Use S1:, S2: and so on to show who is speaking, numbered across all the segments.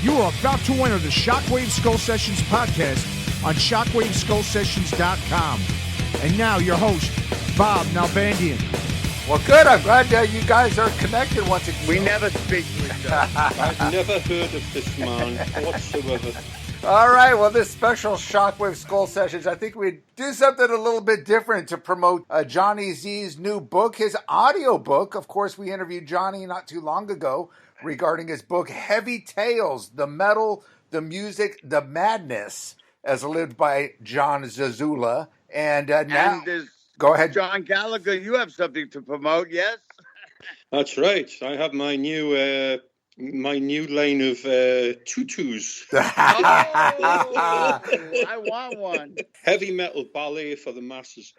S1: You are about to enter the Shockwave Skull Sessions podcast on shockwaveskullsessions.com. And now your host, Bob Nalbandian.
S2: Well, good. I'm glad you guys are connected once again.
S3: We never speak to each other.
S4: I've never heard of this man whatsoever.
S2: All right. Well, this special Shockwave Skull Sessions, I think we'd do something a little bit different to promote Jonny Z's new book, his audio book. Of course, we interviewed Jonny not too long ago regarding his book, Heavy Tales, The Metal, the Music, the Madness, as lived by John Zazula. And now, go ahead.
S3: John Gallagher, you have something to promote, yes?
S4: That's right. I have my new line of tutus.
S3: I want one.
S4: Heavy metal ballet for the masses.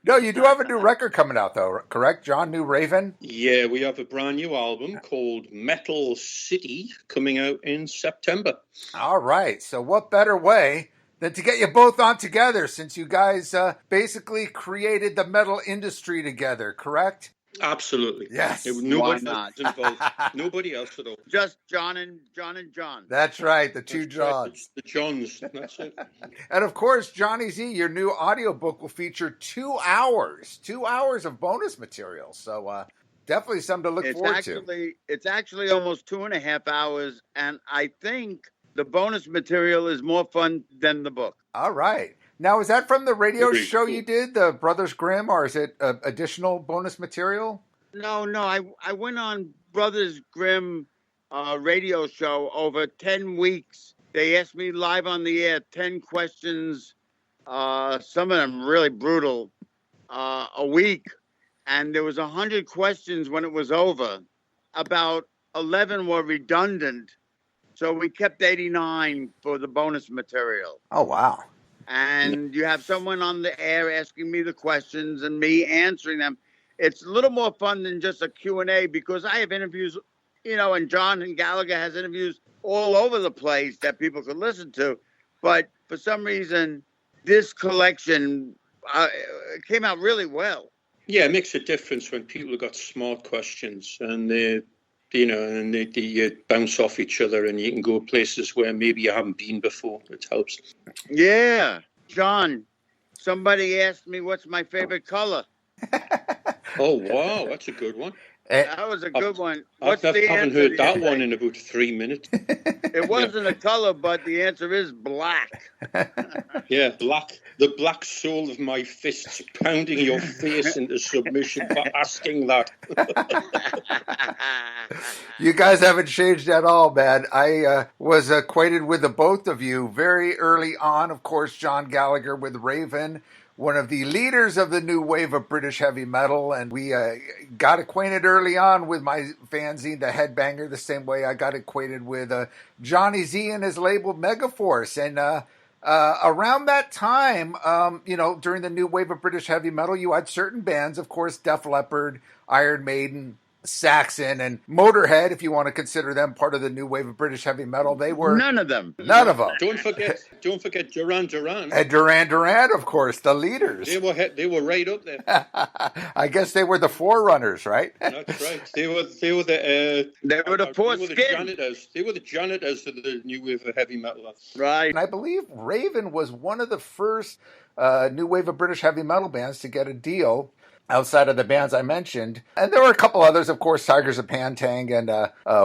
S2: No, you do have a new record coming out, though, correct, John? New Raven?
S4: Yeah, we have a brand new album called Metal City coming out in September.
S2: All right. So what better way than to get you both on together, since you guys basically created the metal industry together, correct?
S4: Absolutely.
S2: Yes.
S4: Nobody else involved. Nobody else at all.
S3: Just John and John.
S2: That's right. The two
S4: That's
S2: Johns.
S4: right, the Johns. That's it.
S2: And of course, Jonny Z, your new audiobook will feature 2 hours of bonus material. So definitely something to look forward to.
S3: It's actually almost 2.5 hours. And I think the bonus material is more fun than the book.
S2: All right. Now, is that from the radio show
S4: cool.
S2: you did, the Brothers Grimm, or is it additional bonus material?
S3: No. I went on Brothers Grimm radio show over 10 weeks. They asked me live on the air 10 questions, some of them really brutal, a week. And there was 100 questions when it was over. About 11 were redundant. So we kept 89 for the bonus material.
S2: Oh, wow.
S3: And you have someone on the air asking me the questions and me answering them. It's a little more fun than just a Q&A because I have interviews, and John and Gallagher has interviews all over the place that people could listen to. But for some reason, this collection came out really well.
S4: Yeah, it makes a difference when people have got smart questions and they bounce off each other and you can go places where maybe you haven't been before. It helps.
S3: Yeah. John, somebody asked me what's my favorite color.
S4: Oh, wow. That's a good one.
S3: That was a good one.
S4: I haven't heard that one in about 3 minutes.
S3: It wasn't a color, but the answer is black.
S4: Yeah, black. The black soul of my fists pounding your face into submission for asking that.
S2: You guys haven't changed at all, man. I was acquainted with the both of you very early on. Of course, John Gallagher with Raven, one of the leaders of the new wave of British heavy metal. And we got acquainted early on with my fanzine, The Headbanger, the same way I got acquainted with Jonny Z and his label Megaforce. And around that time, during the new wave of British heavy metal, you had certain bands, of course, Def Leppard, Iron Maiden, Saxon, and Motorhead, if you want to consider them part of the new wave of British heavy metal. They were
S3: none of them.
S2: None of them.
S4: Don't forget Duran Duran.
S2: And Duran, of course, the leaders.
S4: They were right up there.
S2: I guess they were the forerunners, right?
S4: That's right. They were the janitors. They were the janitors of the new wave of heavy metal.
S3: Right.
S2: And I believe Raven was one of the first new wave of British heavy metal bands to get a deal outside of the bands I mentioned. And there were a couple others, of course, Tigers of Pantang and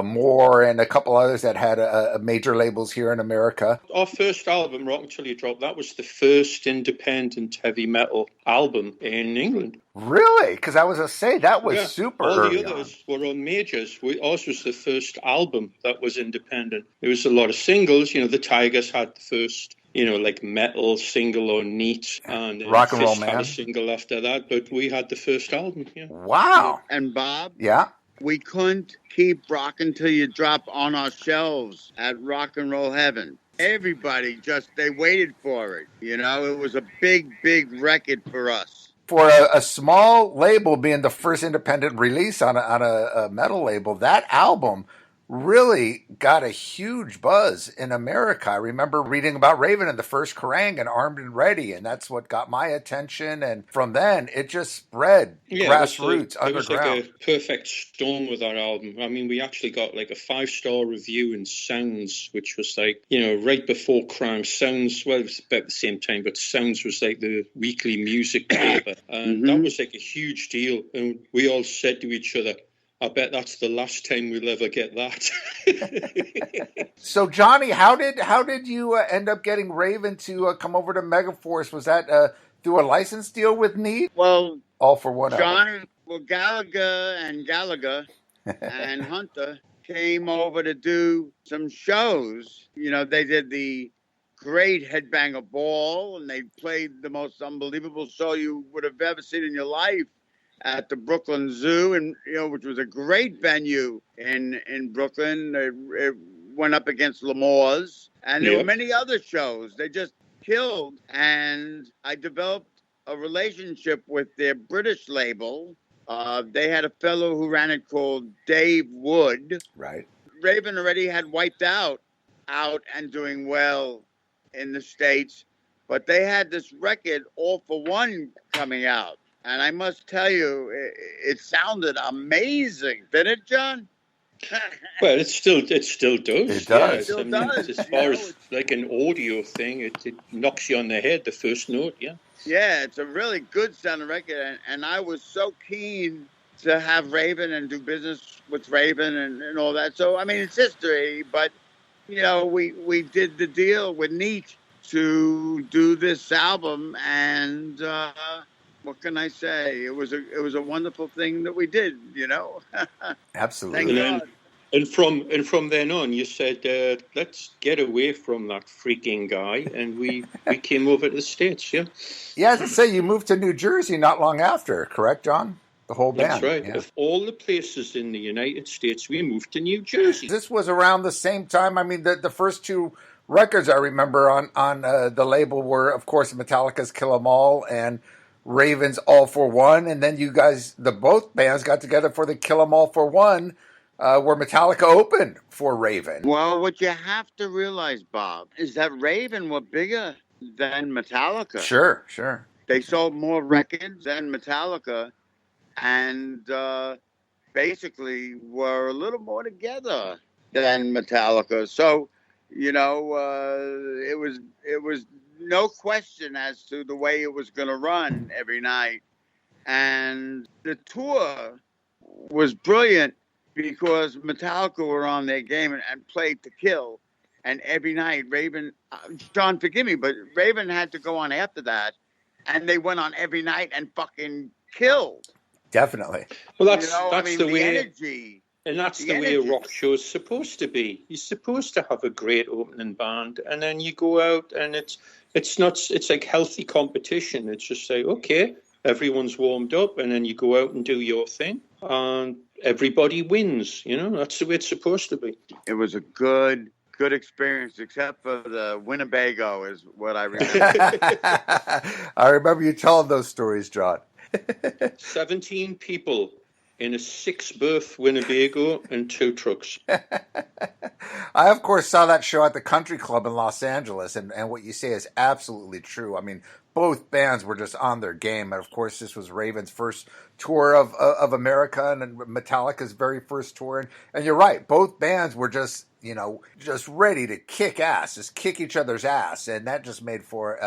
S2: More, and a couple others that had major labels here in America.
S4: Our first album, Rock Until You Drop, that was the first independent heavy metal album in England.
S2: Really? Because I was going to say, that was super
S4: All
S2: early
S4: the others were on majors. Ours was the first album that was independent. There was a lot of singles. The Tigers had the first like Metal single or Neat, and
S2: Rock and Roll
S4: Fist
S2: Man
S4: had a single after that, but we had the first album. Yeah.
S2: Wow.
S3: And Bob,
S2: yeah,
S3: we couldn't keep Rock Until You Drop on our shelves at Rock and Roll Heaven. Everybody they waited for it. It was a big record for us.
S2: For a small label being the first independent release on a metal label, that album really got a huge buzz in America. I remember reading about Raven and the first Kerrang and Armed and Ready, and that's what got my attention. And from then, it just spread grassroots,
S4: it was like
S2: underground.
S4: a perfect storm with that album. I mean, we actually got like a 5-star review in Sounds, which was like, right before Crime. Sounds, well, it was about the same time, but Sounds was like the weekly music paper. And that was like a huge deal. And we all said to each other, I bet that's the last time we'll ever get that.
S2: So, Jonny, how did you end up getting Raven to come over to Megaforce? Was that through a license deal with Neat?
S3: Well,
S2: All for One.
S3: Gallagher and Hunter came over to do some shows. They did the great Headbanger Ball, and they played the most unbelievable show you would have ever seen in your life at the Brooklyn Zoo, and which was a great venue in Brooklyn. It went up against L'Amour's, and there were many other shows. They just killed, and I developed a relationship with their British label. They had a fellow who ran it called Dave Wood.
S2: Right.
S3: Raven already had wiped out and doing well in the States, but they had this record, All for One, coming out. And I must tell you, it sounded amazing, didn't it, John?
S4: Well, it still does.
S2: It does.
S3: Yeah, it still does.
S4: As far as like an audio thing, it knocks you on the head, the first note, yeah.
S3: Yeah, it's a really good sounding record. And I was so keen to have Raven and do business with Raven and all that. So, I mean, it's history. But, we did the deal with Neat to do this album. And what can I say? It was a wonderful thing that we did,
S2: Absolutely.
S3: Thank God.
S4: And from then on, you said, let's get away from that freaking guy, and we came over to the States, yeah?
S2: Yeah, as I say, you moved to New Jersey not long after, correct, John? The whole band.
S4: That's right.
S2: Yeah.
S4: Of all the places in the United States, we moved to New Jersey.
S2: This was around the same time. I mean, the first two records I remember on the label were, of course, Metallica's Kill 'Em All and Raven's All for One, and then you guys, both bands got together for the Kill 'Em All for One, where Metallica opened for Raven.
S3: Well, what you have to realize, Bob, is that Raven were bigger than Metallica.
S2: Sure.
S3: They sold more records than Metallica, and basically were a little more together than Metallica. So, it was no question as to the way it was going to run every night. And the tour was brilliant because Metallica were on their game and played to kill. And every night, Raven, John, forgive me, but Raven had to go on after that. And they went on every night and fucking killed.
S2: Definitely.
S4: Well, that's the way.
S3: Energy.
S4: And that's the way a rock show is supposed to be. You're supposed to have a great opening band, and then you go out, and it's like healthy competition. It's just like, okay, everyone's warmed up, and then you go out and do your thing, and everybody wins. That's the way it's supposed to be.
S3: It was a good experience, except for the Winnebago is what I remember.
S2: I remember you telling those stories, John.
S4: 17 people in a 6-berth Winnebago and 2 trucks.
S2: I, of course, saw that show at the Country Club in Los Angeles, and what you say is absolutely true. I mean, both bands were just on their game, and of course, this was Raven's first tour of America and Metallica's very first tour. And you're right, both bands were just ready to kick ass, just kick each other's ass. And that just made for,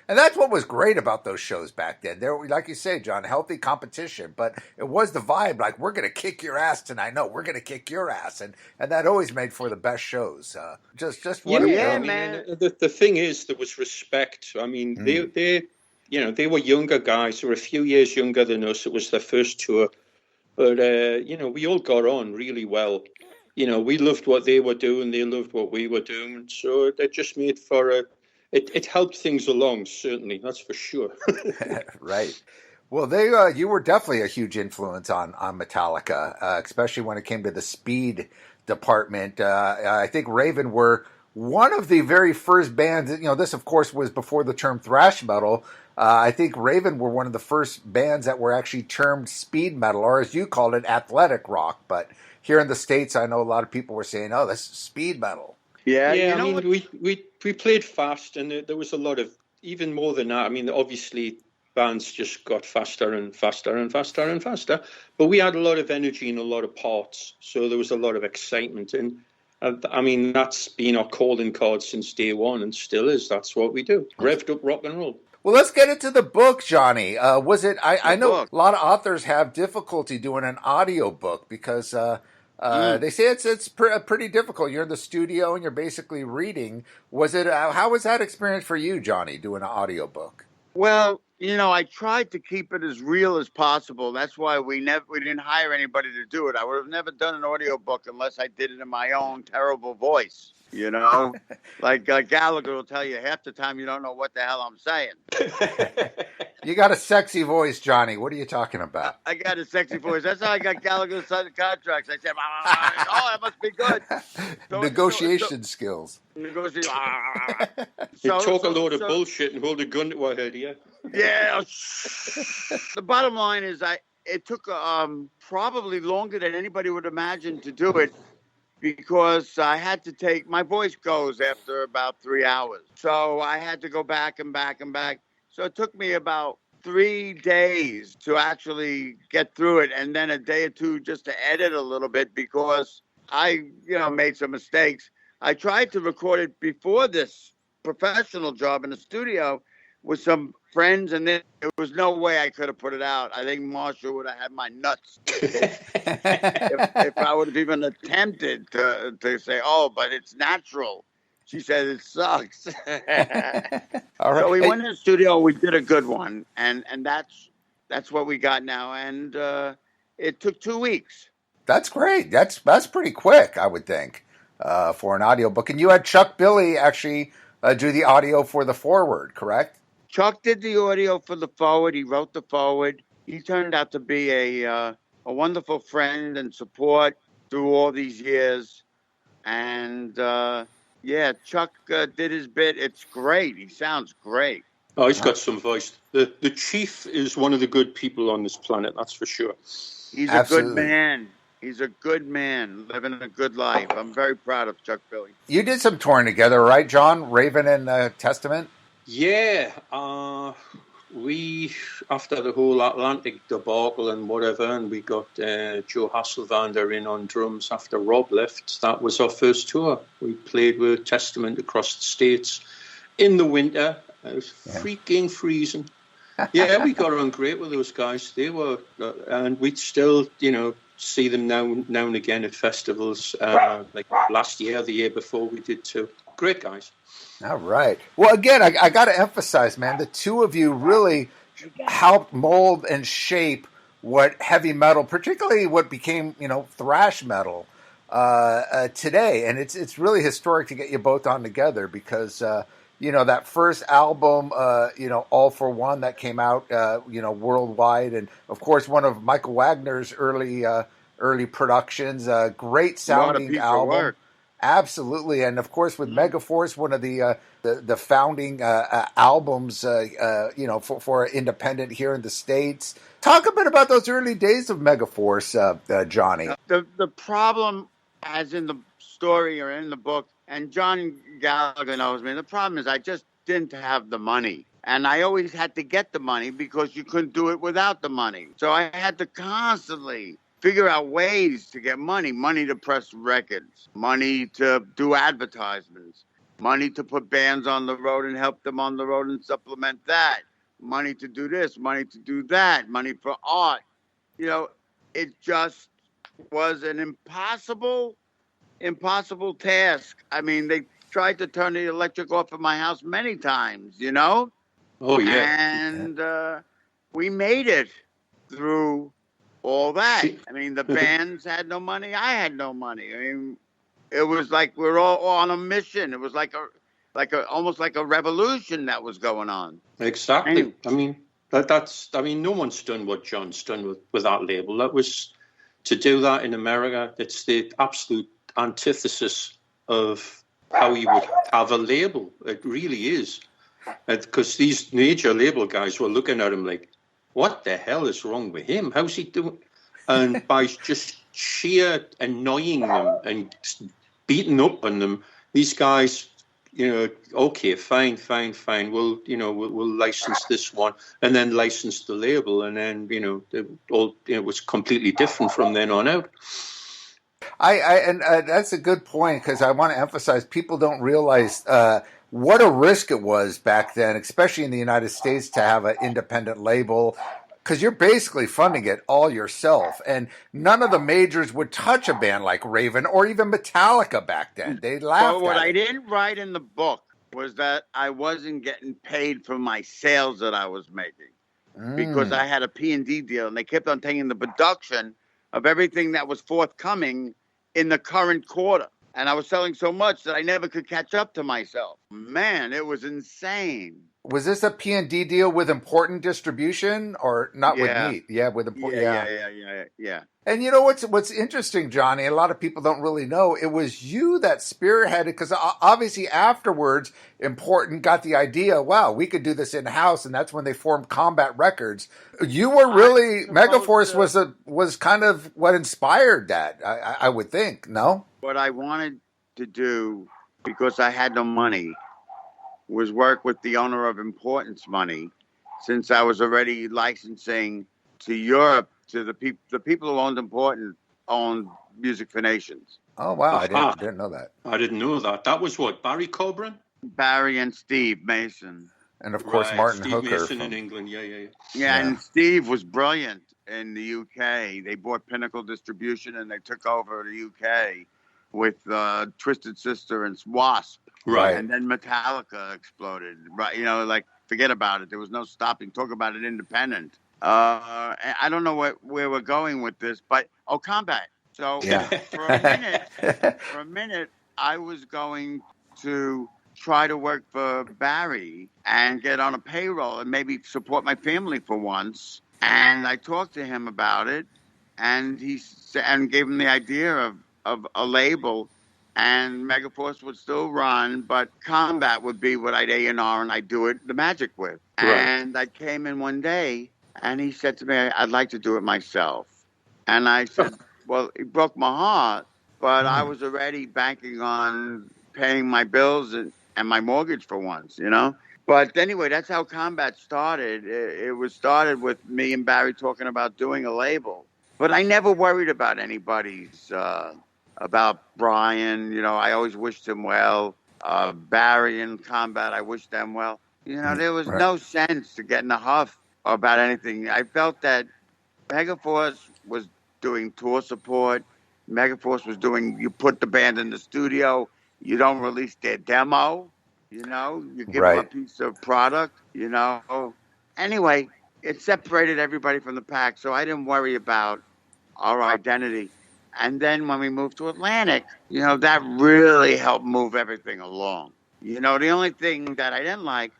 S2: and that's what was great about those shows back then. There, like you say, John, healthy competition, but it was the vibe, like, we're going to kick your ass tonight. No, we're going to kick your ass. And that always made for the best shows. Just what
S3: man.
S4: The thing is, there was respect. I mean, they were younger guys. They were a few years younger than us. It was their first tour. But, we all got on really well. We loved what they were doing. They loved what we were doing. So it just made for it helped things along, certainly. That's for sure.
S2: Right. Well, you were definitely a huge influence on Metallica, especially when it came to the speed department. I think Raven were one of the very first bands. This, of course, was before the term thrash metal. I think Raven were one of the first bands that were actually termed speed metal, or as you called it, athletic rock. But here in the States, I know a lot of people were saying, "Oh, this is speed metal."
S3: Yeah,
S4: Yeah,
S3: you
S4: I
S3: know
S4: mean,
S3: what?
S4: we played fast, and there was a lot of, even more than that. I mean, obviously, bands just got faster and faster and faster and faster, but we had a lot of energy and a lot of parts, so there was a lot of excitement. And I mean, that's been our calling card since day one, and still is. That's what we do. Revved up rock and roll.
S2: Well, let's get into the book, Johnny. Was it? I know
S3: Book.
S2: a lot of authors have difficulty doing an audio book because they say it's pretty difficult. You're in the studio and you're basically reading. Was it? How was that experience for you, Johnny, doing an audio book?
S3: Well, I tried to keep it as real as possible. That's why we didn't hire anybody to do it. I would have never done an audiobook unless I did it in my own terrible voice. Like Gallagher will tell you, half the time you don't know what the hell I'm saying.
S2: You got a sexy voice, Johnny. What are you talking about?
S3: I got a sexy voice. That's how I got Gallagher to sign the contracts. I said, "Oh, that must be good."
S2: Negotiation skills.
S3: Negotiation.
S4: You talk a load of bullshit and hold a gun to our head, yeah.
S3: Yeah. The bottom line is, it took probably longer than anybody would imagine to do it, because I had to take, my voice goes after about 3 hours. So I had to go back and back and back. So it took me about 3 days to actually get through it, and then a day or two just to edit a little bit, because I, made some mistakes. I tried to record it before this professional job in the studio with some friends, and then there was no way I could have put it out. I think Marshall would have had my nuts if I would have even attempted to say, "Oh, but it's natural." She said it sucks.
S2: All right.
S3: So we went in the studio. We did a good one, and that's what we got now. And it took 2 weeks.
S2: That's great. That's pretty quick, I would think, for an audiobook. And you had Chuck Billy actually do the audio for the foreword, correct?
S3: Chuck did the audio for the forward. He wrote the forward. He turned out to be a wonderful friend and support through all these years. And Chuck did his bit. It's great. He sounds great.
S4: Oh, he's got some voice. The chief is one of the good people on this planet, that's for sure.
S3: He's
S2: Absolutely.
S3: a good man. He's a good man, living a good life. I'm very proud of Chuck Billy.
S2: You did some touring together, right, John? Raven and Testament?
S4: Yeah, we, after the whole Atlantic debacle and whatever, and we got Joe Hasselvander in on drums after Rob left, that was our first tour. We played with Testament across the States in the winter. It was freaking freezing. Yeah, we got on great with those guys. They were, and we'd still, see them now and again at festivals, like last year, the year before we did too. Great guys.
S2: All right. Well, again, I got to emphasize, man, the two of you really helped mold and shape what heavy metal, particularly what became, thrash metal today. And it's really historic to get you both on together because, that first album, All for One, that came out, worldwide. And, of course, one of Michael Wagner's early productions, great sounding album. Absolutely, and of course with Megaforce, one of the founding albums, for independent here in the States. Talk a bit about those early days of Megaforce, Johnny.
S3: The problem, as in the story or in the book, and John Gallagher knows me, the problem is I just didn't have the money. And I always had to get the money because you couldn't do it without the money. So I had to constantly figure out ways to get money to press records, money to do advertisements, money to put bands on the road and help them on the road and supplement that, money to do this, money to do that, money for art. It just was an impossible task. I mean, they tried to turn the electric off at my house many times,
S4: Oh, yeah.
S3: And we made it through all that. I mean, the bands had no money. I had no money. I mean, it was like we're all on a mission. It was almost like a revolution that was going on.
S4: Exactly. I mean, no one's done what John's done with that label. That was, to do that in America, it's the absolute antithesis of how you would have a label. It really is. Because these major label guys were looking at him like, what the hell is wrong with him? How's he doing? And by just sheer annoying them and beating up on them, these guys, okay, fine. We'll license this one, and then license the label, and then it was completely different from then on out.
S2: And that's a good point, because I want to emphasize people don't realize what a risk it was back then, especially in the United States, to have an independent label, because you're basically funding it all yourself. And none of the majors would touch a band like Raven or even Metallica back then. They laughed
S3: But what
S2: at
S3: I
S2: it.
S3: didn't write in the book was that I wasn't getting paid for my sales that I was making, because I had a P&D deal, and they kept on taking the production of everything that was forthcoming in the current quarter. And I was selling so much that I never could catch up to myself. Man, it was insane.
S2: Was this a P&D deal with important distribution, or not with Meat? Yeah, with important.
S3: Yeah.
S2: And you know what's interesting, Johnny? A lot of people don't really know. It was you that spearheaded, because obviously afterwards, Important got the idea. Wow, we could do this in house, and that's when they formed Combat Records. You were really Megaforce was kind of what inspired that. I would think. No,
S3: what I wanted to do, because I had no money, was work with the owner of Importance Money, since I was already licensing to Europe to the people who owned Important owned Music for Nations.
S2: Oh wow, I didn't know that.
S4: I didn't know that. That was what, Barry Coburn?
S3: Barry and Steve Mason.
S2: And of course Martin
S4: Steve
S2: Hooker
S4: Mason in England. Yeah.
S3: And Steve was brilliant in the UK. They bought Pinnacle Distribution, and they took over the UK with Twisted Sister and Wasp.
S2: Right.
S3: And then Metallica exploded. Right. Forget about it. There was no stopping. Talk about it independent. I don't know where we're going with this, but Combat. So for a minute, I was going to try to work for Barry and get on a payroll and maybe support my family for once. And I talked to him about it, and gave him the idea of a label. And Megaforce would still run, but Combat would be what I'd A&R and I'd do it the magic with. Right. And I came in one day, and he said to me, I'd like to do it myself. And I said, well, it broke my heart, but I was already banking on paying my bills and my mortgage for once, But anyway, that's how Combat started. It was started with me and Barry talking about doing a label. But I never worried about anybody's... about Brian, I always wished him well. Barry and Combat, I wished them well. There was no sense to get in a huff about anything. I felt that Megaforce was doing tour support. Megaforce was you put the band in the studio, you don't release their demo, you give them a piece of product, Anyway, it separated everybody from the pack, so I didn't worry about our identity. And then when we moved to Atlantic, that really helped move everything along. The only thing that I didn't like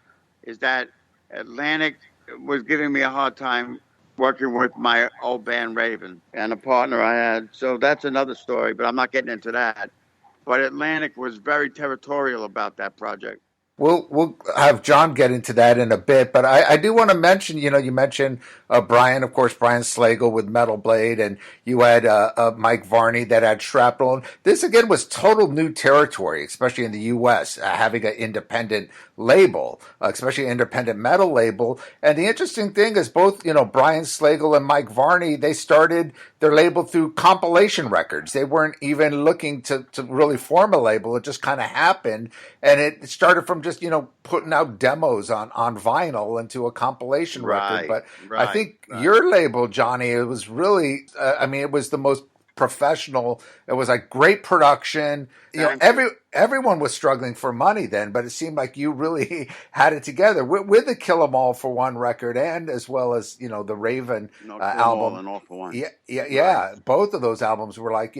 S3: is that Atlantic was giving me a hard time working with my old band Raven and a partner I had. So that's another story, but I'm not getting into that. But Atlantic was very territorial about that project.
S2: We'll have John get into that in a bit, but I do want to mention, you mentioned Brian, of course, Brian Slagle with Metal Blade, and you had Mike Varney that had Shrapnel. This, again, was total new territory, especially in the U.S., having an independent label, especially an independent metal label. And the interesting thing is both, Brian Slagle and Mike Varney, they started their label through compilation records. They weren't even looking to really form a label. It just kind of happened, and it started from just putting out demos on vinyl into a compilation record. But I think your label, Johnny, it was really, it was the most professional. It was like great production. Everyone was struggling for money then, but it seemed like you really had it together with the Kill 'Em All for One record, and as well as the Raven album.
S3: And All for One.
S2: Yeah. Both of those albums were like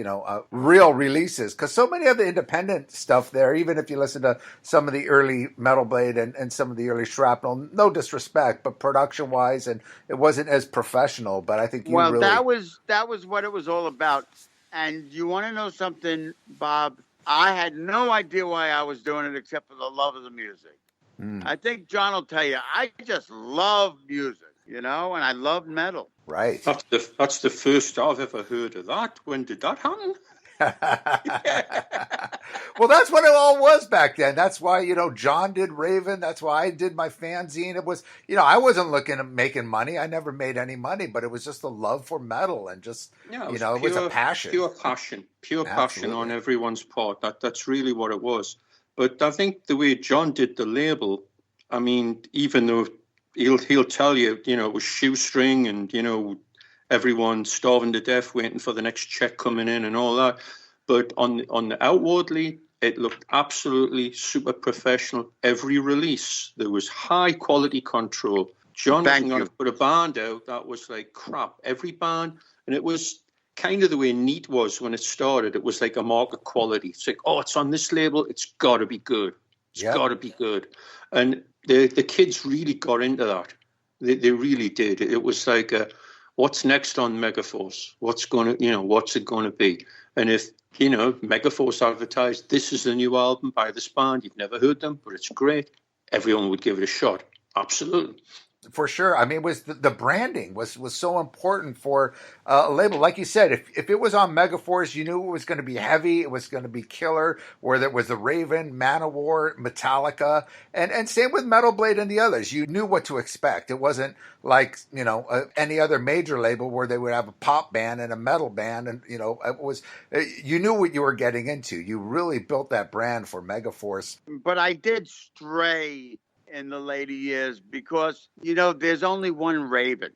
S2: real releases, because so many of the independent stuff there. Even if you listen to some of the early Metal Blade and some of the early Shrapnel, no disrespect, but production wise, and it wasn't as professional. But I think really
S3: that was what it was all about. And you want to know something, Bob? I had no idea why I was doing it except for the love of the music. I think John will tell you, I just love music. and I loved metal.
S2: Right.
S4: That's the first I've ever heard of that. When did that happen?
S2: Well, that's what it all was back then. That's why, John did Raven. That's why I did my fanzine. It was, I wasn't looking at making money. I never made any money, but it was just a love for metal and just, it was a passion.
S4: Pure passion on everyone's part. That's really what it was. But I think the way John did the label, I mean, even though he'll tell you, it was shoestring and, everyone starving to death waiting for the next check coming in and all that. But on the outwardly, it looked absolutely super professional. Every release, there was high quality control. John wasn't going to put a band out that was like crap. Every band, and it was kind of the way Neat was when it started. It was like a mark of quality. It's like, oh, it's on this label. It's got to be good. It's got to be good. And the kids really got into that. They really did. It was like, what's next on Megaforce? What's it going to be? And if, Megaforce advertised, this is the new album by this band. You've never heard them, but it's great. Everyone would give it a shot. Absolutely.
S2: For sure. I mean, it was the branding was so important for a label. Like you said, if it was on Megaforce, you knew it was going to be heavy. It was going to be killer. Where there was the Raven, Manowar, Metallica, and same with Metal Blade and the others. You knew what to expect. It wasn't like any other major label where they would have a pop band and a metal band, and it was you knew what you were getting into. You really built that brand for Megaforce.
S3: But I did stray in the later years because, there's only one Raven.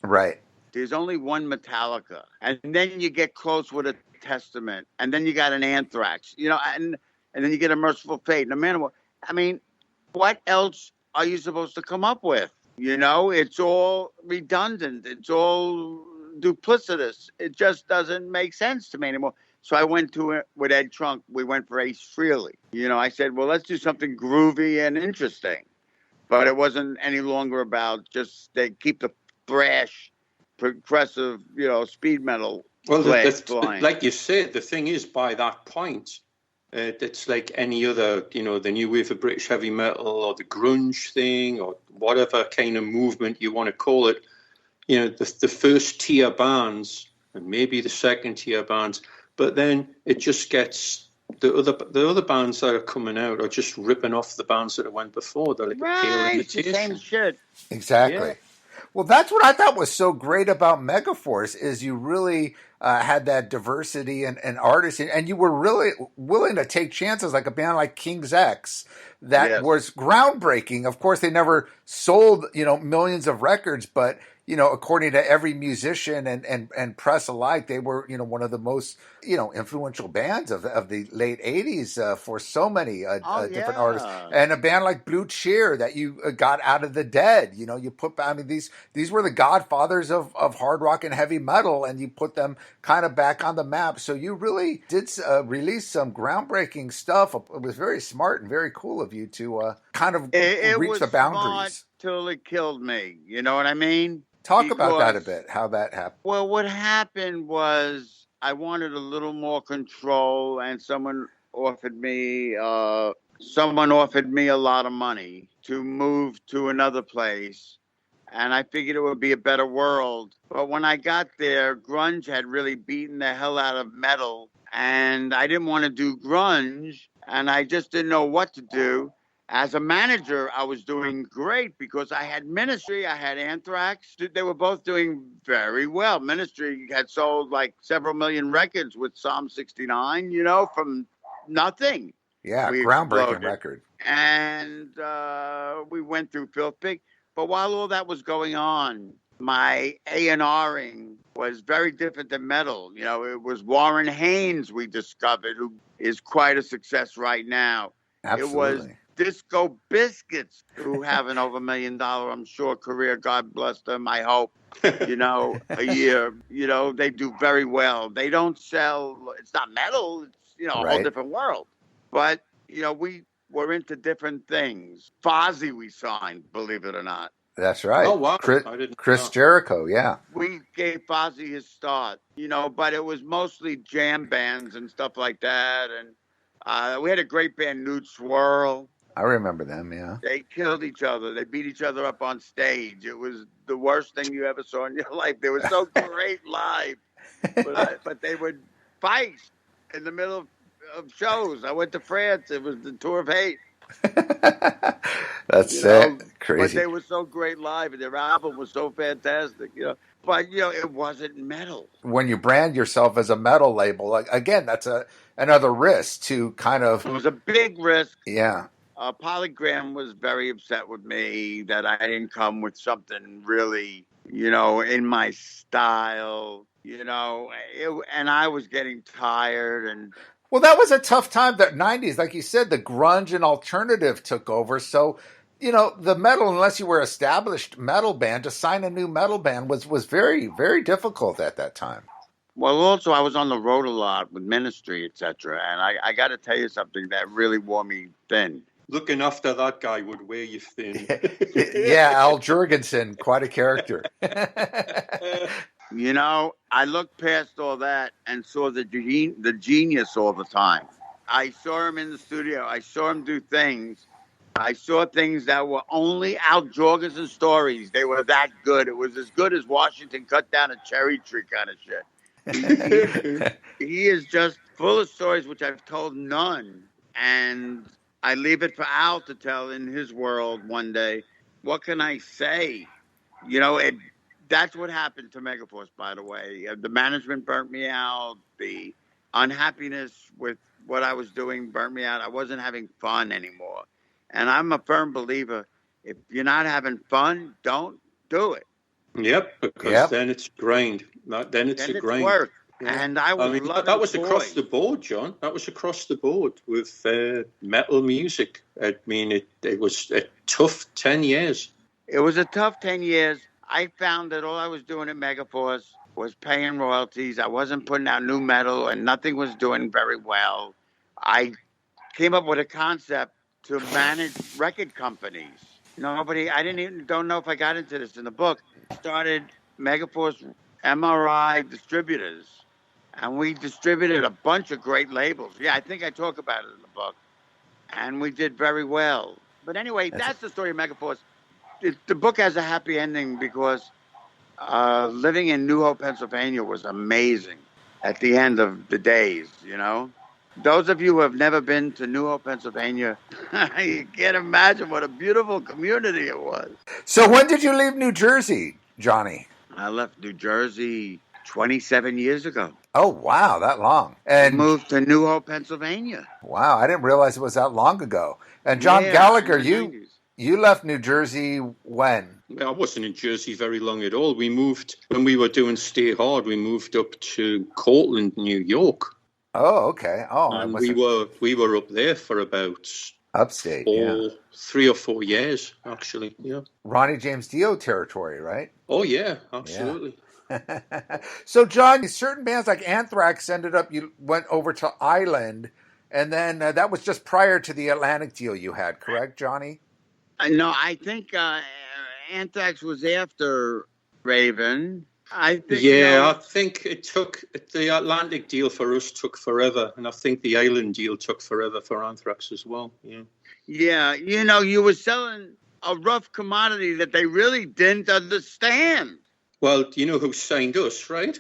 S2: Right.
S3: There's only one Metallica. And then you get close with a Testament. And then you got an Anthrax, and then you get a Merciful Fate and a Manowar. I mean, what else are you supposed to come up with? It's all redundant. It's all duplicitous. It just doesn't make sense to me anymore. So I went to it with Ed Trunk. We went for Ace Frehley. I said, well, let's do something groovy and interesting. But it wasn't any longer about just they keep the thrash, progressive, speed metal.
S4: Well, like you said, the thing is, by that point, it's like any other, the new wave of British heavy metal or the grunge thing or whatever kind of movement you want to call it. The first tier bands and maybe the second tier bands, but then it just gets. The other bands that are coming out are just ripping off the bands that went before. They're like a pale imitation.
S3: Same shit.
S2: Exactly. Yeah. Well, that's what I thought was so great about Megaforce is you really had that diversity and artists, and you were really willing to take chances, like a band like King's X that was groundbreaking. Of course, they never sold millions of records, but according to every musician and press alike, they were, one of the most, influential bands of the late 80s for so many different artists. And a band like Blue Cheer that you got out of the dead, you put, these were the godfathers of hard rock and heavy metal, and you put them kind of back on the map. So you really did release some groundbreaking stuff. It was very smart and very cool of you to kind of reach the boundaries.
S3: Smart till it killed me. You know what I mean?
S2: Talk about that a bit, how that happened.
S3: Well, what happened was I wanted a little more control, and someone offered me a lot of money to move to another place, and I figured it would be a better world. But when I got there, grunge had really beaten the hell out of metal, and I didn't want to do grunge, and I just didn't know what to do. As a manager, I was doing great because I had Ministry, I had Anthrax. They were both doing very well. Ministry had sold like several million records with Psalm 69, from nothing.
S2: Yeah, groundbreaking record.
S3: And we went through Filth Pig. But while all that was going on, my A&Ring was very different than metal. It was Warren Haynes we discovered, who is quite a success right now.
S2: Absolutely.
S3: It was Disco Biscuits, who have an over $1 million, I'm sure, career. God bless them. I hope, a year. They do very well. They don't sell. It's not metal. It's, a whole different world. But, we were into different things. Fozzy we signed, believe it or not.
S2: That's right.
S4: Oh, wow.
S2: Chris Jericho, yeah.
S3: We gave Fozzy his start, but it was mostly jam bands and stuff like that. And we had a great band, Nude Swirl.
S2: I remember them, yeah.
S3: They killed each other. They beat each other up on stage. It was the worst thing you ever saw in your life. They were so great live, but they would fight in the middle of shows. I went to France. It was the Tour of Hate.
S2: That's crazy.
S3: But they were so great live, and their album was so fantastic, But it wasn't metal.
S2: When you brand yourself as a metal label, again, that's another risk to kind of.
S3: It was a big risk.
S2: Yeah.
S3: Polygram was very upset with me that I didn't come with something really, in my style, and I was getting tired and.
S2: Well, that was a tough time. The 90s, like you said, the grunge and alternative took over. So, the metal, unless you were an established metal band, to sign a new metal band was very, very difficult at that time.
S3: Well, also, I was on the road a lot with Ministry, etc. And I got to tell you something that really wore me thin.
S4: Looking after that guy would wear you thin.
S2: Yeah, Al Jurgensen, quite a character.
S3: I looked past all that and saw the genius all the time. I saw him in the studio. I saw him do things. I saw things that were only Al Jurgensen stories. They were that good. It was as good as Washington cut down a cherry tree kind of shit. He is just full of stories which I've told none. And I leave it for Al to tell in his world one day. What can I say? That's what happened to Megaforce, by the way. The management burnt me out. The unhappiness with what I was doing burnt me out. I wasn't having fun anymore. And I'm a firm believer, if you're not having fun, don't do it.
S4: Yep, because then it's grind. Then it's a grind.
S3: Work. Yeah. And I was
S4: that was across the board, John. That was across the board with metal music. I mean, it was a tough 10 years.
S3: It was a tough 10 years. I found that all I was doing at Megaforce was paying royalties. I wasn't putting out new metal, and nothing was doing very well. I came up with a concept to manage record companies. I don't know if I got into this in the book. Started Megaforce MRI distributors, and we distributed a bunch of great labels. Yeah, I think I talk about it in the book, and we did very well. But anyway, that's the story of Megaforce. The book has a happy ending because living in New Hope, Pennsylvania was amazing at the end of the days, Those of you who have never been to New Hope, Pennsylvania, you can't imagine what a beautiful community it was.
S2: So when did you leave New Jersey, Johnny?
S3: I left New Jersey 27 years ago.
S2: Oh, wow, that long. And
S3: moved to New Hope, Pennsylvania.
S2: Wow, I didn't realize it was that long ago. And John Gallagher, you left New Jersey when?
S4: I wasn't in Jersey very long at all. We moved, when we were doing Stay Hard, we moved up to Cortland, New York.
S2: Oh, okay. Oh,
S4: and we were up there for about
S2: upstate,
S4: 3 or 4 years, actually. Yeah.
S2: Ronnie James Dio territory, right?
S4: Oh yeah, absolutely.
S2: Yeah. So, John, certain bands like Anthrax you went over to Island, and then that was just prior to the Atlantic deal you had, correct, Johnny?
S3: No, I think Anthrax was after Raven. I think.
S4: Yeah, I think it took the Atlantic deal for us took forever, and I think the Island deal took forever for Anthrax as well. Yeah.
S3: Yeah, you were selling a rough commodity that they really didn't understand.
S4: Well, you know who signed us, right?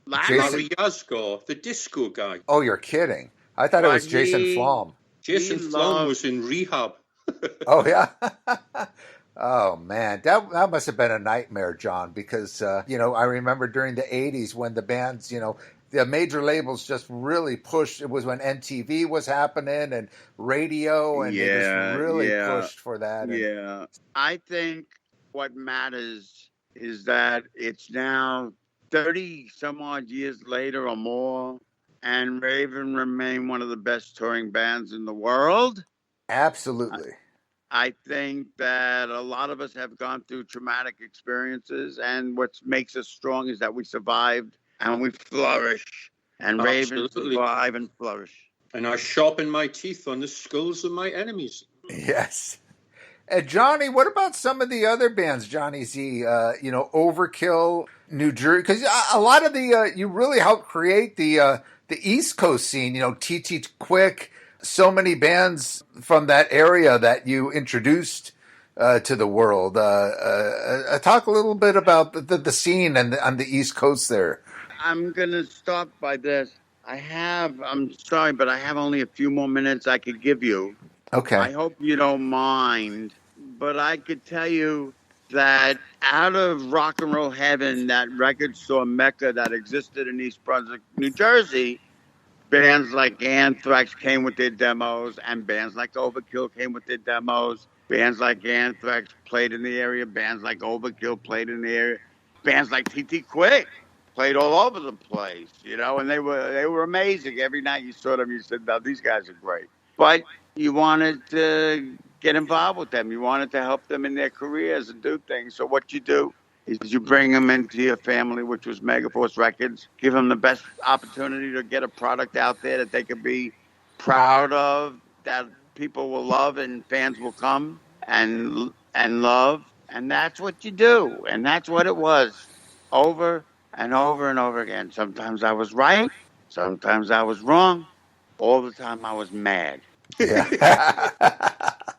S3: Larry
S4: Yazgar, the disco guy.
S2: Oh, you're kidding! I thought it was Jason Flom.
S4: Jason Flom was in rehab.
S2: Oh yeah. Oh man, that must have been a nightmare, John, because I remember during the 80s when the bands, the major labels just really pushed. It was when MTV was happening and radio, and they just really pushed for that.
S3: Yeah. I think what matters is that it's now 30 some odd years later or more, and Raven remain one of the best touring bands in the world.
S2: Absolutely.
S3: I think that a lot of us have gone through traumatic experiences, and what makes us strong is that we survived and we flourish. And Ravens survive and flourish.
S4: And I sharpen my teeth on the skulls of my enemies.
S2: Yes. And Johnny, what about some of the other bands, Jonny Z? Overkill, New Jersey, because a lot of you really helped create the East Coast scene. TT Quick, so many bands from that area that you introduced to the world. Talk a little bit about the scene on the East Coast there.
S3: I'm going to start by this. I'm sorry, but I have only a few more minutes I could give you.
S2: Okay.
S3: I hope you don't mind, but I could tell you that out of rock and roll heaven, that record store mecca that existed in East Brunswick, New Jersey, bands like Anthrax came with their demos, and bands like Overkill came with their demos. Bands like Anthrax played in the area. Bands like Overkill played in the area. Bands like TT Quick played all over the place, and they were amazing. Every night you saw them, you said, "Now these guys are great." But you wanted to get involved with them. You wanted to help them in their careers and do things. So what you do is you bring them into your family, which was Megaforce Records, give them the best opportunity to get a product out there that they could be proud of, that people will love and fans will come and love. And that's what you do. And that's what it was over and over and over again. Sometimes I was right. Sometimes I was wrong. All the time I was mad.
S2: Yeah.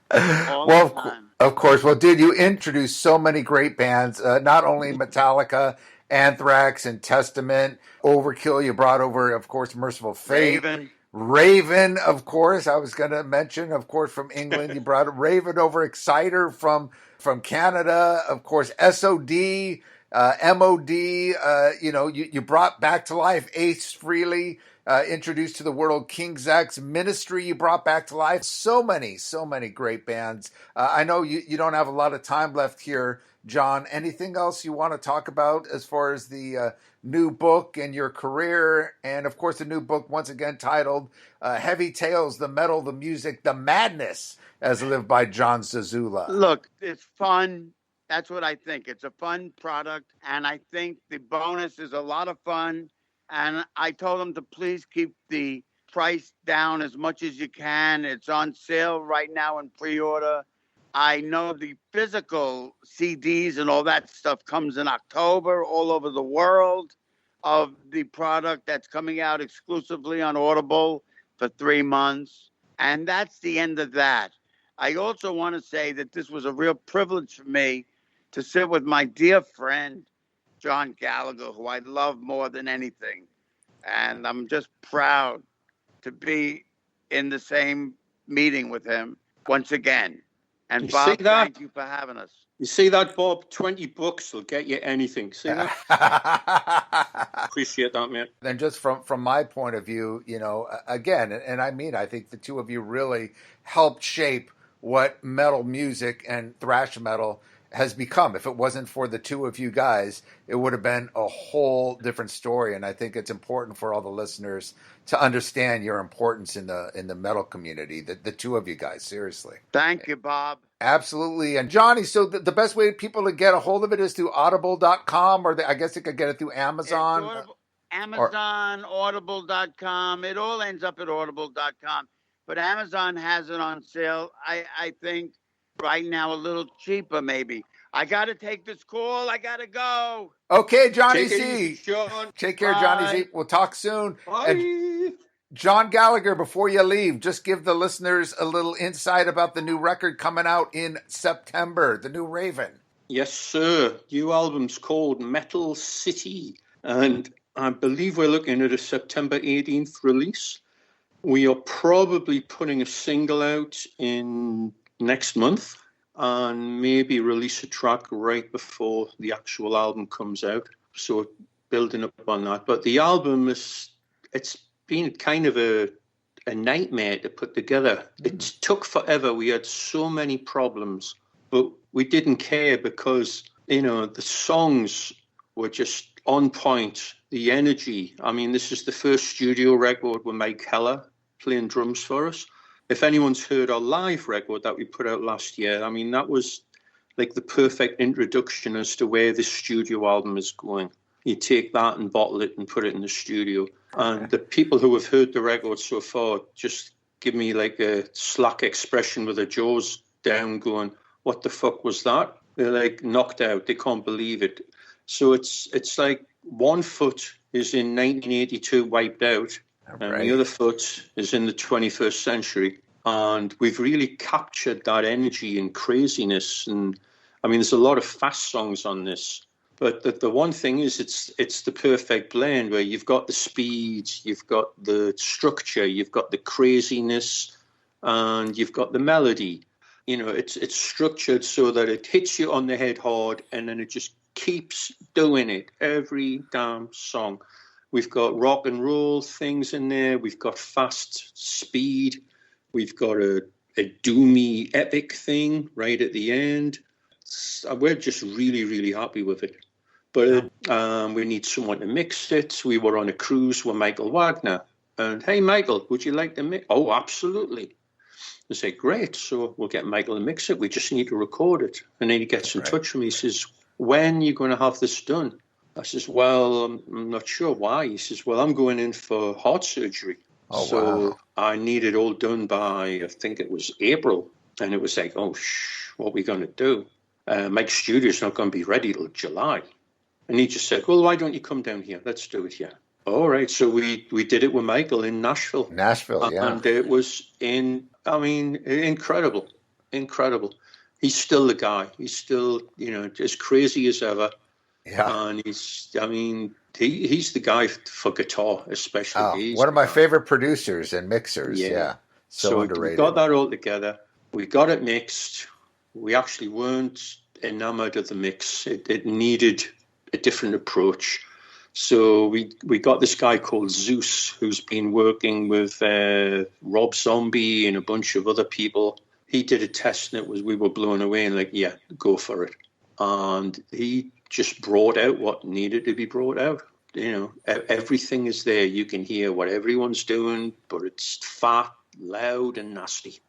S2: Well, of course. Well, dude, you introduced so many great bands, not only Metallica, Anthrax, and Testament, Overkill. You brought over, of course, Merciful Fate. Raven, of course. I was going to mention, of course, from England. You brought Raven over, Exciter from Canada, of course, SOD, MOD. You brought back to life Ace Frehley. Introduced to the world King's X, Ministry you brought back to life. So many great bands. I know you don't have a lot of time left here, John. Anything else you want to talk about as far as the new book and your career? And of course, the new book, once again, titled Heavy Tales, the Metal, the Music, the Madness, as lived by Jon Zazula.
S3: Look, it's fun. That's what I think. It's a fun product. And I think the bonus is a lot of fun. And I told them to please keep the price down as much as you can. It's on sale right now in pre-order. I know the physical CDs and all that stuff comes in October all over the world of the product that's coming out exclusively on Audible for 3 months. And that's the end of that. I also want to say that this was a real privilege for me to sit with my dear friend, John Gallagher, who I love more than anything. And I'm just proud to be in the same meeting with him once again. And you Bob, thank you for having us.
S4: You see that, Bob? $20 will get you anything. See that? Appreciate that, man.
S2: And just from my point of view, again, and I think the two of you really helped shape what metal music and thrash metal has become. If it wasn't for the two of you guys, it would have been a whole different story. And I think it's important for all the listeners to understand your importance in the metal community, the two of you guys, seriously.
S3: Thank you, Bob.
S2: Absolutely. And Jonny, so the best way people to get a hold of it is through audible.com, or I guess they could get it through Amazon.
S3: Amazon, audible.com. It all ends up at audible.com. But Amazon has it on sale, I think, right now a little cheaper, maybe. I got to take this call. I got to go.
S2: Okay, Jonny Z.
S4: Easy,
S2: take care, Jonny Z. We'll talk soon.
S4: Bye.
S2: And John Gallagher, before you leave, just give the listeners a little insight about the new record coming out in September, the new Raven.
S4: Yes, sir. New album's called Metal City. And I believe we're looking at a September 18th release. We are probably putting a single out in next month and maybe release a track right before the actual album comes out. So building up on that. But the album it's been kind of a nightmare to put together. It took forever. We had so many problems, but we didn't care because, the songs were just on point. The energy. I mean, this is the first studio record with Mike Heller playing drums for us. If anyone's heard our live record that we put out last year, I mean, that was like the perfect introduction as to where this studio album is going. You take that and bottle it and put it in the studio. And the people who have heard the record so far just give me like a slack expression with their jaws down going, what the fuck was that? They're like knocked out. They can't believe it. So it's like one foot is in 1982 wiped out And the other foot is in the 21st century. And we've really captured that energy and craziness. And I mean, there's a lot of fast songs on this. But the one thing is, it's the perfect blend where you've got the speed, you've got the structure, you've got the craziness, and you've got the melody. You know, it's structured so that it hits you on the head hard, and then it just keeps doing it every damn song. We've got rock and roll things in there. We've got fast speed. We've got a doomy epic thing right at the end. We're just really, really happy with it. But we need someone to mix it. We were on a cruise with Michael Wagner. And, hey, Michael, would you like to mix? Oh, absolutely. I say, great. So we'll get Michael to mix it. We just need to record it. And then he gets in touch with me. He says, when are you going to have this done? I says, well, I'm not sure why. He says, well, I'm going in for heart surgery.
S2: Oh,
S4: so
S2: wow.
S4: I need it all done by, I think it was April. And it was like, oh, what are we going to do? Mike's studio's not going to be ready till July. And he just said, well, why don't you come down here? Let's do it here. All right. So we did it with Michael in Nashville.
S2: Yeah.
S4: And it was incredible. Incredible. He's still the guy. He's still, as crazy as ever.
S2: Yeah.
S4: And he's the guy for guitar, especially.
S2: One of my favorite producers and mixers. Yeah. So underrated.
S4: We got that all together. We got it mixed. We actually weren't enamored of the mix. It needed a different approach. So we got this guy called Zeus, who's been working with Rob Zombie and a bunch of other people. He did a test and we were blown away and like, yeah, go for it. And he just brought out what needed to be brought out. Everything is there. You can hear what everyone's doing, but it's fat, loud, and nasty.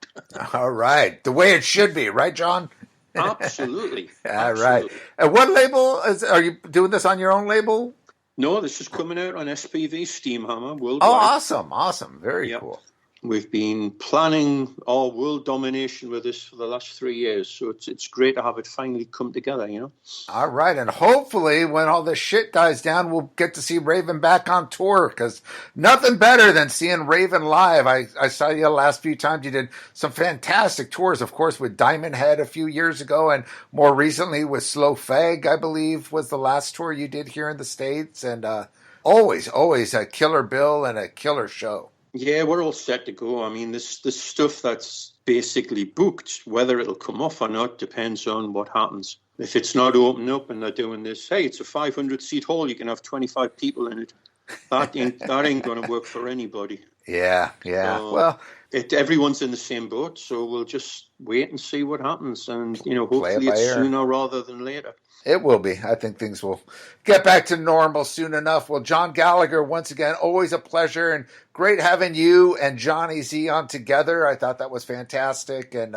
S2: All right. The way it should be, right, John?
S4: Absolutely.
S2: All right. And what label are you doing this on your own label?
S4: No, this is coming out on SPV Steamhammer worldwide.
S2: Oh, awesome. Very cool.
S4: We've been planning our world domination with this for the last 3 years, so it's great to have it finally come together,
S2: All right, and hopefully when all this shit dies down, we'll get to see Raven back on tour, because nothing better than seeing Raven live. I saw you the last few times. You did some fantastic tours, of course, with Diamond Head a few years ago, and more recently with Slow Fag, I believe, was the last tour you did here in the States, and always a killer bill and a killer show.
S4: Yeah, we're all set to go. I mean, this stuff that's basically booked, whether it'll come off or not, depends on what happens. If it's not opening up and they're doing this, hey, it's a 500-seat hall, you can have 25 people in it. That ain't going to work for anybody.
S2: Yeah. Well,
S4: everyone's in the same boat, so we'll just wait and see what happens. And, hopefully it's sooner rather than later.
S2: It will be. I think things will get back to normal soon enough. Well, John Gallagher, once again, always a pleasure and great having you and Jonny Z on together. I thought that was fantastic. And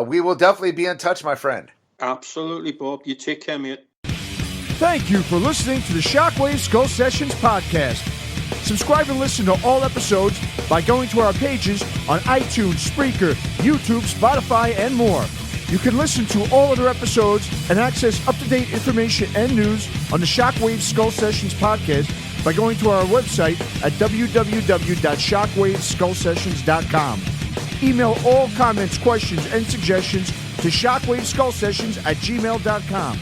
S2: we will definitely be in touch, my friend.
S4: Absolutely, Bob. You take care, mate.
S1: Thank you for listening to the Shockwave Skull Sessions podcast. Subscribe and listen to all episodes by going to our pages on iTunes, Spreaker, YouTube, Spotify, and more. You can listen to all other episodes and access up-to-date information and news on the Shockwave Skull Sessions podcast by going to our website at www.shockwaveskullsessions.com. Email all comments, questions, and suggestions to shockwaveskullsessions@gmail.com.